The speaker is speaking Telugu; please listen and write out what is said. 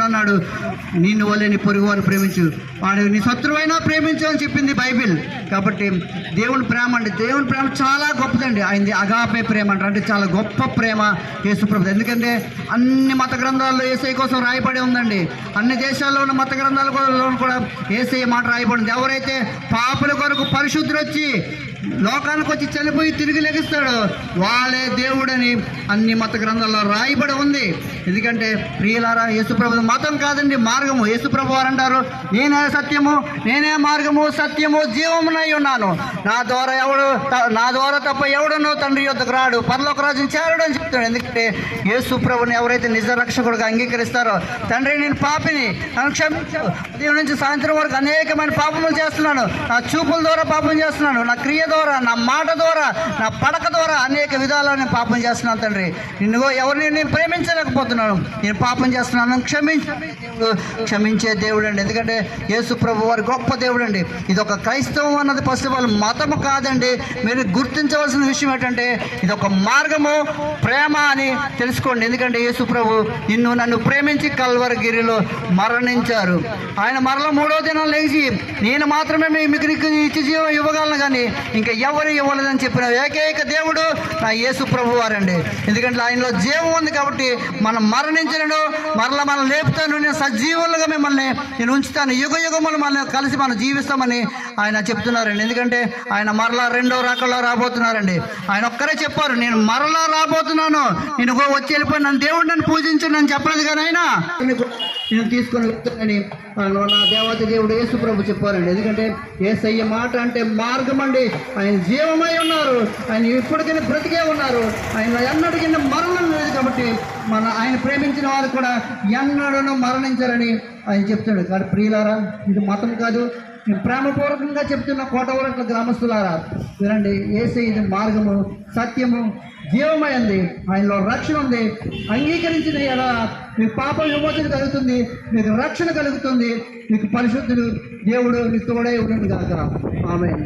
దేవుడు అన్నాడు, నిన్ను వల్లే నీ పొరుగు వారిని ప్రేమించు, వాడు నీ శత్రువైనా ప్రేమించు అని చెప్పింది బైబిల్. కాబట్టి దేవుని ప్రేమ అంటే, దేవుని ప్రేమ చాలా గొప్పదండి. ఆయనది అగాపే ప్రేమ అంటారు, అంటే చాలా గొప్ప ప్రేమ యేసుప్రభు. ఎందుకంటే అన్ని మత గ్రంథాల్లో యేసయ్య కోసం రాయబడి ఉందండి. అన్ని దేశాల్లో ఉన్న మత గ్రంథాలలో కూడా యేసయ్య మాట రాయబడింది. ఎవరైతే పాపుల కొరకు పరిశుద్ధులు వచ్చి లోకానికి వచ్చి చనిపోయి తిరిగి లెగిస్తాడు వాళ్ళే దేవుడని అన్ని మత గ్రంథాల్లో రాయబడి ఉంది. ఎందుకంటే ప్రియులారా, యేసుప్రభు మతం కాదండి, మార్గము. యేసుప్రభు వారు అంటారు, నేనే సత్యము, నేనే మార్గము, సత్యము, జీవమునై ఉన్నాను. నా ద్వారా తప్ప ఎవడునో తండ్రి యొద్దకు రాడు, పరలోక రాజ్యం చేరడు అని చెప్తాడు. ఎందుకంటే యేసుప్రభుని ఎవరైతే నిజ రక్షకుడుగా అంగీకరిస్తారో, తండ్రి నేను పాపిని, నన్ను క్షమించు, ఉదయం నుంచి సాయంత్రం వరకు అనేకమైన పాపములు చేస్తున్నాను, నా చూపుల ద్వారా పాపం చేస్తున్నాను, నా క్రియ ద్వారా, నా మాట ద్వారా, నా పడక ద్వారా అనేక విధాలుగా నేను పాపం చేస్తున్నాను తండ్రి. ఎవరిని నేను ప్రేమించలేకపోతున్నాను, నేను పాపం చేస్తున్నాను, క్షమించే దేవుడు అండి. ఎందుకంటే యేసు ప్రభు వారి గొప్ప దేవుడు అండి. ఇది ఒక క్రైస్తవం అన్నది ఫస్ట్ ఆఫ్ ఆల్ మతము కాదండి. మీరు గుర్తించవలసిన విషయం ఏంటంటే ఇది ఒక మార్గము, ప్రేమ అని తెలుసుకోండి. ఎందుకంటే యేసు ప్రభు నన్ను ప్రేమించి కల్వరిగిరిలో మరణించారు. ఆయన మరలా 3వ దినం లేచి నేను మాత్రమే మీకు నిత్య జీవం ఇవ్వగలను కానీ ఇంకా ఎవరు ఇవ్వలేదని చెప్పిన ఏకైక దేవుడు నా యేసు ప్రభు వారండి. ఎందుకంటే ఆయనలో జీవం ఉంది కాబట్టి మనం మరణించను, మరలా మనం లేపుతాను, నేను సజీవులుగా మిమ్మల్ని నేను ఉంచుతాను, యుగ యుగములు మనం కలిసి మనం జీవిస్తామని ఆయన చెప్తున్నారండి. ఎందుకంటే ఆయన మరలా 2వ రాకల్లో రాబోతున్నారండి. ఆయన ఒక్కరే చెప్పారు, నేను మరలా రాబోతున్నాను, నేను వచ్చి వెళ్ళిపోయి నన్ను దేవుడు నన్ను పూజించండి అని చెప్పలేదు కానీ ఆయన నేను తీసుకొని వెళ్తానని నా దేవత దేవుడు యేసు ప్రభు చెప్పారండి. ఎందుకంటే యేసయ్య మాట అంటే మార్గం అండి. ఆయన జీవమై ఉన్నారు, ఆయన ఇప్పటికైనా బ్రతికే ఉన్నారు, ఆయన ఎన్నటికీ మరణం లేదు. కాబట్టి ఆయన ప్రేమించిన వారు కూడా ఎన్నడూ మరణించారని ఆయన చెప్తాడు. కానీ ప్రియులారా, ఇది మతం కాదు, నేను ప్రేమపూర్వకంగా చెప్తున్న కోటవరట్ల గ్రామస్తులారా వినండి. యేసయ్య ఇది మార్గము, సత్యము, జీవమైంది, ఆయనలో రక్షణ ఉంది. అంగీకరించిన ఎలా మీకు పాప విమోచన కలుగుతుంది, మీకు రక్షణ కలుగుతుంది, మీకు పరిశుద్ధుడు దేవుడు మీకు తోడై ఉంటుంది కాక. ఆమేన్.